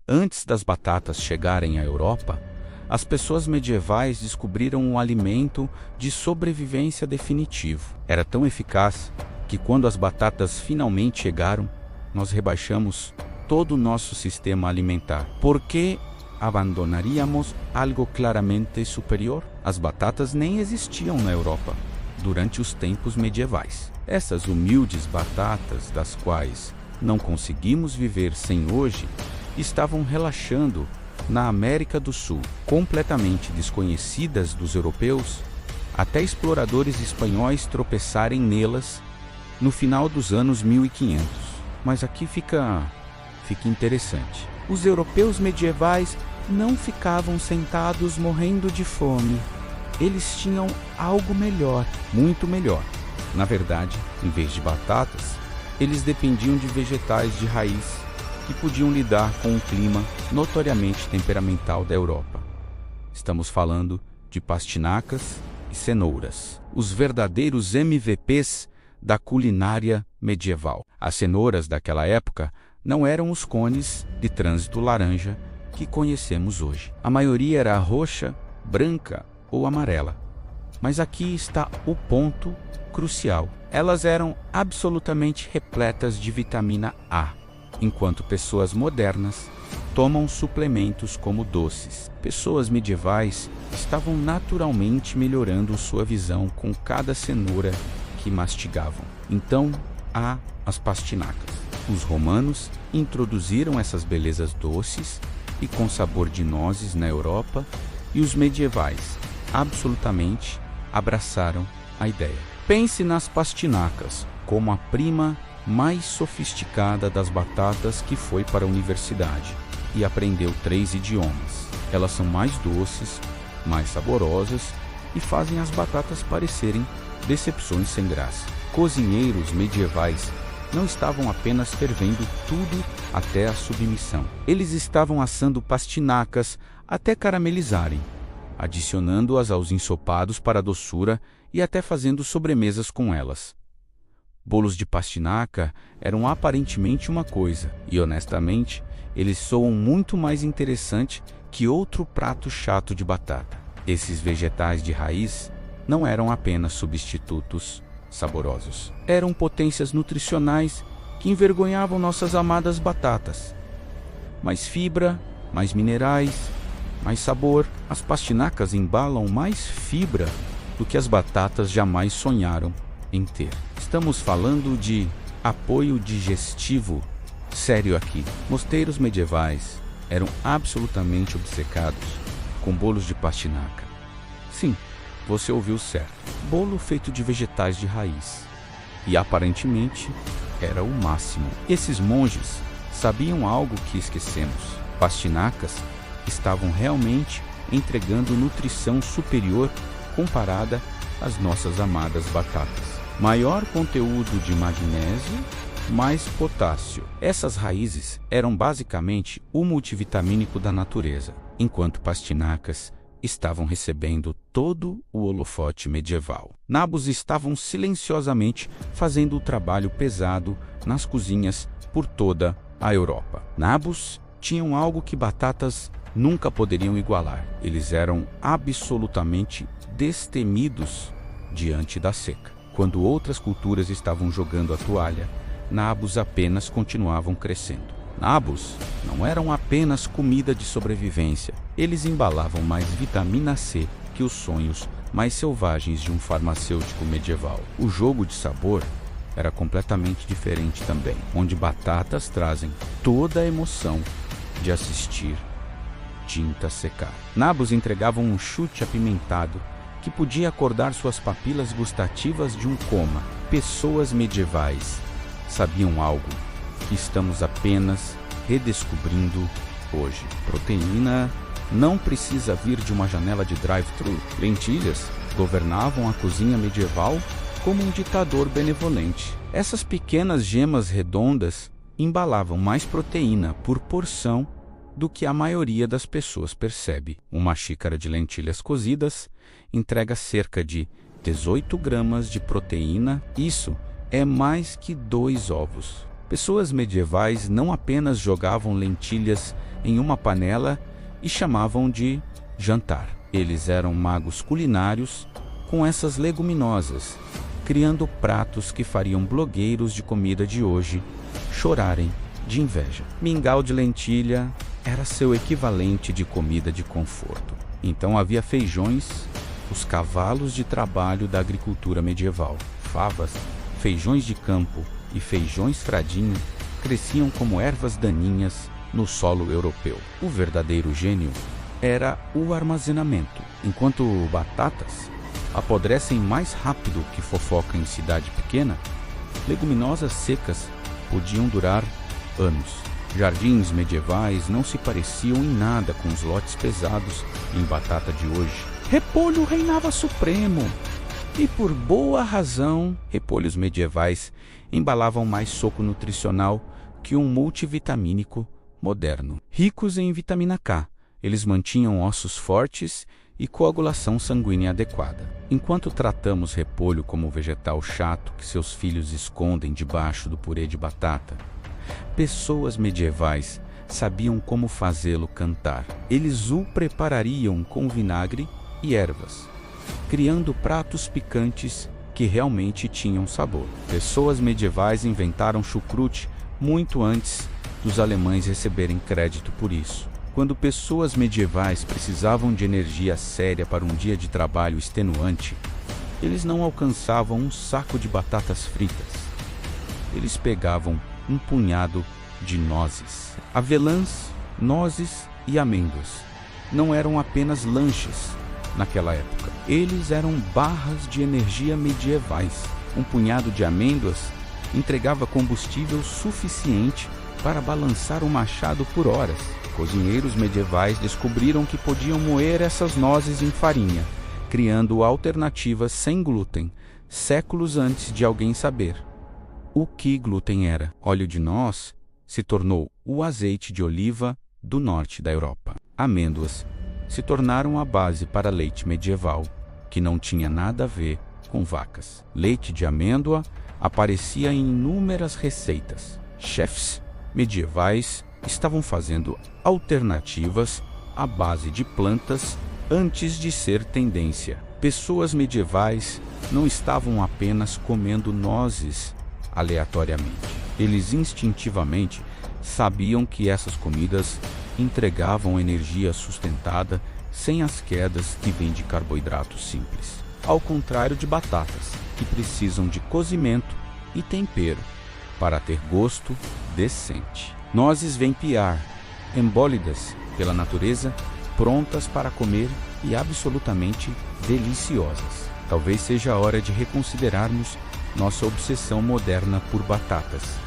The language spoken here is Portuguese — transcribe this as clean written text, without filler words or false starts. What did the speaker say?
Antes das batatas chegarem à Europa, as pessoas medievais descobriram um alimento de sobrevivência definitivo. Era tão eficaz que quando as batatas finalmente chegaram, nós rebaixamos todo o nosso sistema alimentar. Por que abandonaríamos algo claramente superior? As batatas nem existiam na Europa durante os tempos medievais. Essas humildes batatas, das quais não conseguimos viver sem hoje, estavam relaxando na América do Sul, completamente desconhecidas dos europeus, até exploradores espanhóis tropeçarem nelas no final dos anos 1500. Mas aqui fica interessante. Os europeus medievais não ficavam sentados morrendo de fome. Eles tinham algo melhor, muito melhor. Na verdade, em vez de batatas, eles dependiam de vegetais de raiz que podiam lidar com o clima notoriamente temperamental da Europa. Estamos falando de pastinacas e cenouras, os verdadeiros MVPs da culinária medieval. As cenouras daquela época não eram os cones de trânsito laranja que conhecemos hoje. A maioria era roxa, branca ou amarela. Mas aqui está o ponto crucial. Elas eram absolutamente repletas de vitamina A, enquanto pessoas modernas tomam suplementos como doces. Pessoas medievais estavam naturalmente melhorando sua visão com cada cenoura que mastigavam. Então, há as pastinacas. Os romanos introduziram essas belezas doces e com sabor de nozes na Europa, e os medievais absolutamente abraçaram a ideia. Pense nas pastinacas como a prima mais sofisticada das batatas que foi para a universidade e aprendeu 3 idiomas. Elas são mais doces, mais saborosas e fazem as batatas parecerem decepções sem graça. Cozinheiros medievais não estavam apenas fervendo tudo até a submissão. Eles estavam assando pastinacas até caramelizarem, adicionando-as aos ensopados para a doçura e até fazendo sobremesas com elas. Bolos de pastinaca eram aparentemente uma coisa, e honestamente, eles soam muito mais interessante que outro prato chato de batata. Esses vegetais de raiz não eram apenas substitutos saborosos. Eram potências nutricionais que envergonhavam nossas amadas batatas. Mais fibra, mais minerais, mais sabor. As pastinacas embalam mais fibra do que as batatas jamais sonharam em ter. Estamos falando de apoio digestivo sério aqui. Mosteiros medievais eram absolutamente obcecados com bolos de pastinaca. Sim, você ouviu certo. Bolo feito de vegetais de raiz. E aparentemente era o máximo. Esses monges sabiam algo que esquecemos. Pastinacas estavam realmente entregando nutrição superior comparada às nossas amadas batatas. Maior conteúdo de magnésio, mais potássio. Essas raízes eram basicamente o multivitamínico da natureza, enquanto pastinacas estavam recebendo todo o holofote medieval. Nabos estavam silenciosamente fazendo o trabalho pesado nas cozinhas por toda a Europa. Nabos tinham algo que batatas nunca poderiam igualar. Eles eram absolutamente destemidos diante da seca. Quando outras culturas estavam jogando a toalha, nabos apenas continuavam crescendo. Nabos não eram apenas comida de sobrevivência. Eles embalavam mais vitamina C que os sonhos mais selvagens de um farmacêutico medieval. O jogo de sabor era completamente diferente também, onde batatas trazem toda a emoção de assistir tinta secar. Nabos entregavam um chute apimentado que podia acordar suas papilas gustativas de um coma. Pessoas medievais sabiam algo que estamos apenas redescobrindo hoje. Proteína não precisa vir de uma janela de drive-thru. Lentilhas governavam a cozinha medieval como um ditador benevolente. Essas pequenas gemas redondas embalavam mais proteína por porção do que a maioria das pessoas percebe. Uma xícara de lentilhas cozidas entrega cerca de 18 gramas de proteína. Isso é mais que 2 ovos. Pessoas medievais não apenas jogavam lentilhas em uma panela e chamavam de jantar. Eles eram magos culinários com essas leguminosas, criando pratos que fariam blogueiros de comida de hoje chorarem de inveja. Mingau de lentilha era seu equivalente de comida de conforto. Então havia feijões, os cavalos de trabalho da agricultura medieval. Favas, feijões de campo e feijões fradinho cresciam como ervas daninhas no solo europeu. O verdadeiro gênio era o armazenamento. Enquanto batatas apodrecem mais rápido que fofoca em cidade pequena, leguminosas secas podiam durar anos. Jardins medievais não se pareciam em nada com os lotes pesados em batata de hoje. Repolho reinava supremo. E por boa razão, repolhos medievais embalavam mais soco nutricional que um multivitamínico moderno. Ricos em vitamina K, eles mantinham ossos fortes e coagulação sanguínea adequada. Enquanto tratamos repolho como vegetal chato que seus filhos escondem debaixo do purê de batata, pessoas medievais sabiam como fazê-lo cantar. Eles o preparariam com vinagre e ervas, criando pratos picantes que realmente tinham sabor. Pessoas medievais inventaram chucrute muito antes dos alemães receberem crédito por isso. Quando pessoas medievais precisavam de energia séria para um dia de trabalho extenuante, eles não alcançavam um saco de batatas fritas. Eles pegavam um punhado de nozes. Avelãs, nozes e amêndoas não eram apenas lanches naquela época. Eles eram barras de energia medievais. Um punhado de amêndoas entregava combustível suficiente para balançar um machado por horas. Cozinheiros medievais descobriram que podiam moer essas nozes em farinha, criando alternativas sem glúten, séculos antes de alguém saber o que glúten era. Óleo de noz se tornou o azeite de oliva do norte da Europa. Amêndoas se tornaram a base para leite medieval, que não tinha nada a ver com vacas. Leite de amêndoa aparecia em inúmeras receitas. Chefs medievais estavam fazendo alternativas à base de plantas antes de ser tendência. Pessoas medievais não estavam apenas comendo nozes aleatoriamente. Eles instintivamente sabiam que essas comidas entregavam energia sustentada sem as quedas que vêm de carboidratos simples. Ao contrário de batatas, que precisam de cozimento e tempero para ter gosto decente. Nozes vêm piar, embólidas pela natureza, prontas para comer e absolutamente deliciosas. Talvez seja a hora de reconsiderarmos nossa obsessão moderna por batatas.